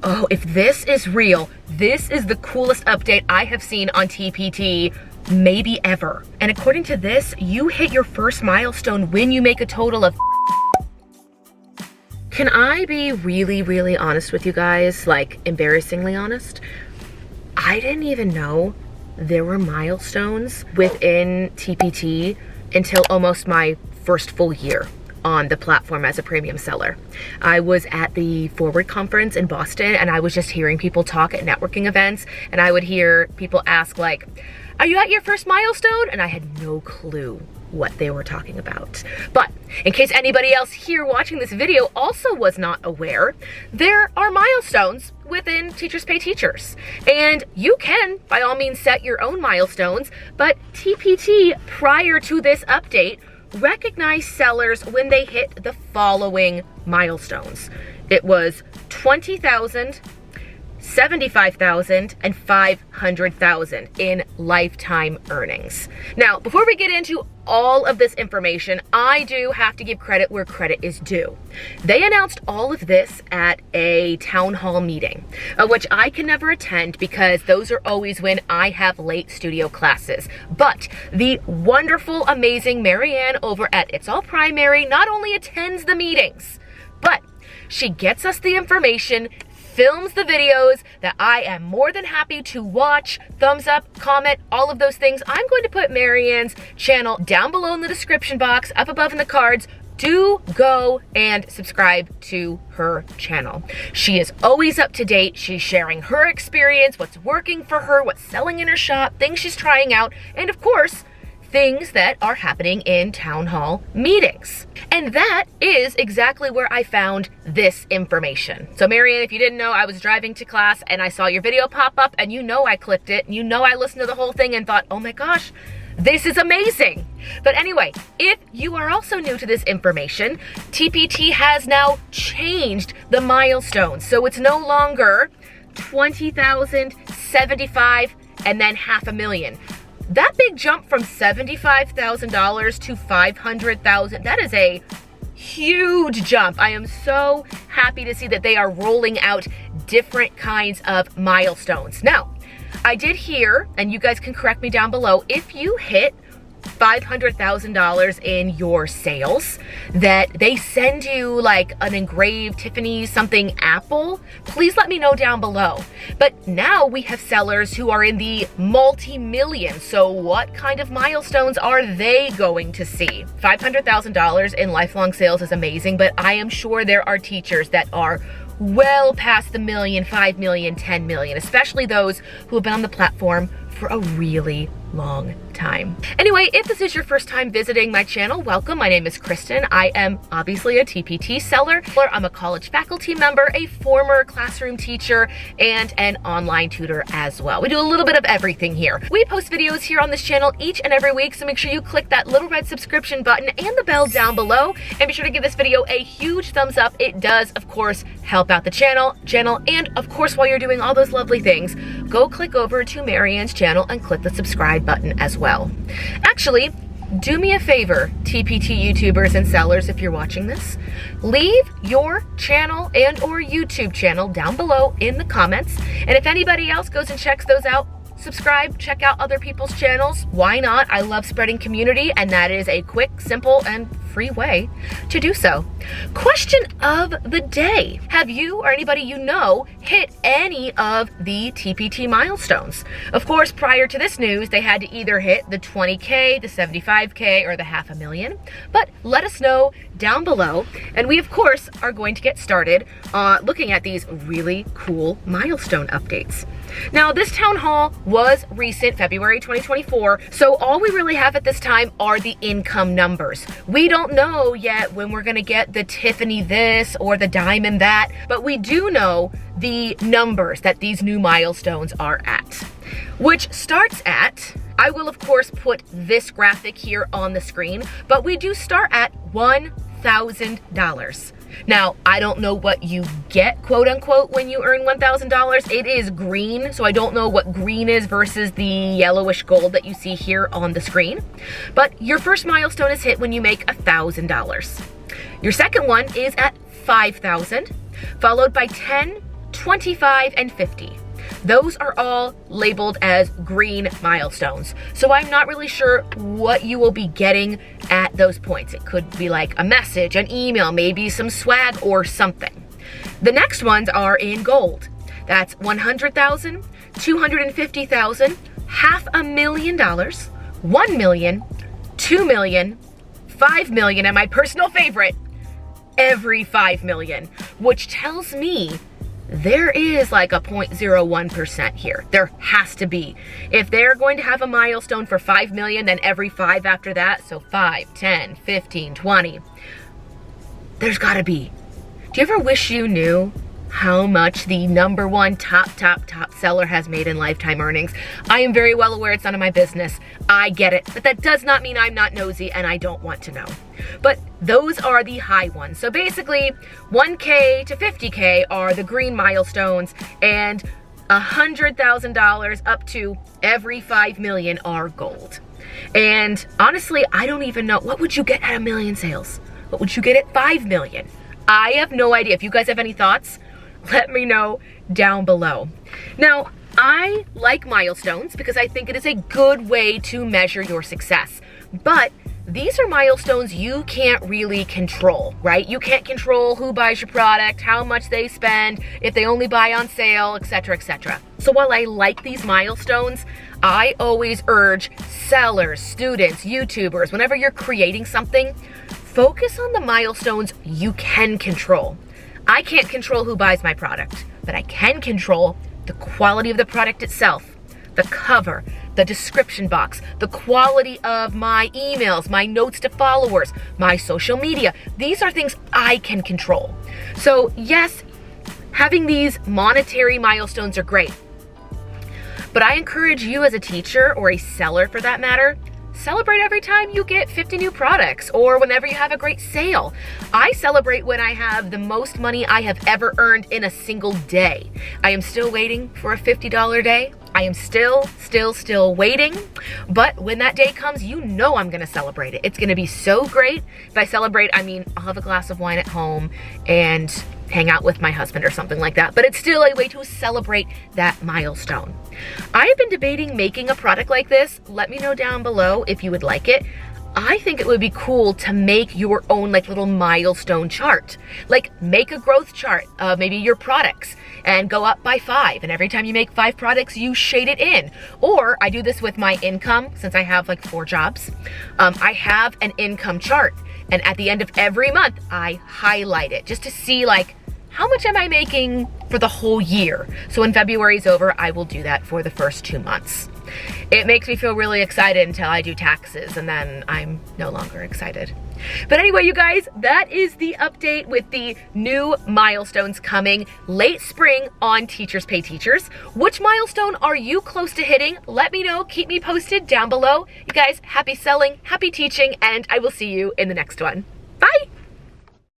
Oh, if this is real, this is the coolest update I have seen on TpT maybe ever. And according to this, you hit your first milestone when you make a total of... Can I be really, really honest with you guys? Like, embarrassingly honest? I didn't even know there were milestones within TpT until almost my first full year on the platform as a premium seller. I was at the Forward conference in Boston, and I was just hearing people talk at networking events, and I would hear people ask like, are you at your first milestone? And I had no clue what they were talking about. But in case anybody else here watching this video also was not aware, there are milestones within Teachers Pay Teachers. And you can, by all means, set your own milestones, but TpT, prior to this update, recognized sellers when they hit the following milestones. It was 20,000, 75,000, and 500,000 in lifetime earnings. Now, before we get into all of this information, I do have to give credit where credit is due. They announced all of this at a town hall meeting, which I can never attend because those are always when I have late studio classes. But the wonderful, amazing Marianne over at It's All Primary not only attends the meetings, but she gets us the information, films the videos that I am more than happy to watch, thumbs up, comment, all of those things. I'm going to put Marianne's channel down below in the description box, up above in the cards. Do go and subscribe to her channel. She is always up to date. She's sharing her experience, what's working for her, what's selling in her shop, things she's trying out, and of course, things that are happening in town hall meetings. And that is exactly where I found this information. So Marianne, if you didn't know, I was driving to class and I saw your video pop up, and you know I clicked it, and you know I listened to the whole thing and thought, oh my gosh, this is amazing. But anyway, if you are also new to this information, TpT has now changed the milestones. So it's no longer 20,000, 75, and then $500,000. That big jump from $75,000 to $500,000, that is a huge jump. I am so happy to see that they are rolling out different kinds of milestones. Now, I did hear, and you guys can correct me down below, if you hit $500,000 in your sales, that they send you like an engraved Tiffany something apple. Please let me know down below. But now we have sellers who are in the multi-millions. So what kind of milestones are they going to see? $500,000 in lifelong sales is amazing, but I am sure there are teachers that are well past the million, 5 million, 10 million, especially those who have been on the platform for a really long time. Anyway, if this is your first time visiting my channel, welcome. My name is Kristen. I am obviously a TpT seller. I'm a college faculty member, a former classroom teacher, and an online tutor as well. We do a little bit of everything here. We post videos here on this channel each and every week, so make sure you click that little red subscription button and the bell down below, and be sure to give this video a huge thumbs up. It does, of course, help out the channel, and of course, while you're doing all those lovely things, go click over to Marianne's channel and click the subscribe button as well. Actually, do me a favor, TpT YouTubers and sellers, if you're watching this, leave your channel and or YouTube channel down below in the comments. And if anybody else goes and checks those out, subscribe, check out other people's channels. Why not? I love spreading community, and that is a quick, simple, and free way to do so. Question of the day. Have you or anybody you know hit any of the TpT milestones? Of course, prior to this news, they had to either hit the 20K, the 75K, or the $500,000. But let us know down below. And we, of course, are going to get started looking at these really cool milestone updates. Now, this town hall was recent, February 2024, so all we really have at this time are the income numbers. We don't know yet when we're gonna get the Tiffany this or the diamond that, but we do know the numbers that these new milestones are at, which starts at, I will of course put this graphic here on the screen, but we do start at $1,000. Now, I don't know what you get, quote unquote, when you earn $1,000. It is green, so I don't know what green is versus the yellowish gold that you see here on the screen. But your first milestone is hit when you make $1,000. Your second one is at $5,000, followed by $10,000, 25, and 50. Those are all labeled as green milestones. So I'm not really sure what you will be getting at those points. It could be like a message, an email, maybe some swag or something. The next ones are in gold. That's 100,000, 250,000, $500,000, 1 million, 2 million, 5 million, and my personal favorite, every 5 million, which tells me there is like a 0.01% here. There has to be. If they're going to have a milestone for 5 million, then every 5 after that, so 5, 10, 15, 20, there's gotta be. Do you ever wish you knew how much the #1 top seller has made in lifetime earnings? I am very well aware it's none of my business. I get it, but that does not mean I'm not nosy and I don't want to know. But those are the high ones. So basically, 1K to 50K are the green milestones, and $100,000 up to every 5 million are gold. And honestly, I don't even know, what would you get at 1 million sales? What would you get at 5 million? I have no idea. If you guys have any thoughts, let me know down below. Now, I like milestones because I think it is a good way to measure your success. But these are milestones you can't really control, right? You can't control who buys your product, how much they spend, if they only buy on sale, etc., etc. So while I like these milestones, I always urge sellers, students, YouTubers, whenever you're creating something, focus on the milestones you can control. I can't control who buys my product, but I can control the quality of the product itself, the cover, the description box, the quality of my emails, my notes to followers, my social media. These are things I can control. So yes, having these monetary milestones are great, but I encourage you as a teacher, or a seller for that matter, celebrate every time you get 50 new products or whenever you have a great sale. I celebrate when I have the most money I have ever earned in a single day. I am still waiting for a $50 day. I am still waiting. But when that day comes, you know I'm gonna celebrate it. It's gonna be so great. If I celebrate, I mean, I'll have a glass of wine at home and hang out with my husband or something like that, but it's still a way to celebrate that milestone. I have been debating making a product like this. Let me know down below if you would like it. I think it would be cool to make your own like little milestone chart. Like make a growth chart of maybe your products and go up by 5. And every time you make 5 products, you shade it in. Or I do this with my income, since I have like 4 jobs. I have an income chart. And at the end of every month, I highlight it just to see like, how much am I making for the whole year? So when February is over, I will do that for the first 2 months. It makes me feel really excited until I do taxes, and then I'm no longer excited. But anyway, you guys, that is the update with the new milestones coming late spring on Teachers Pay Teachers. Which milestone are you close to hitting? Let me know. Keep me posted down below. You guys, happy selling, happy teaching, and I will see you in the next one. Bye!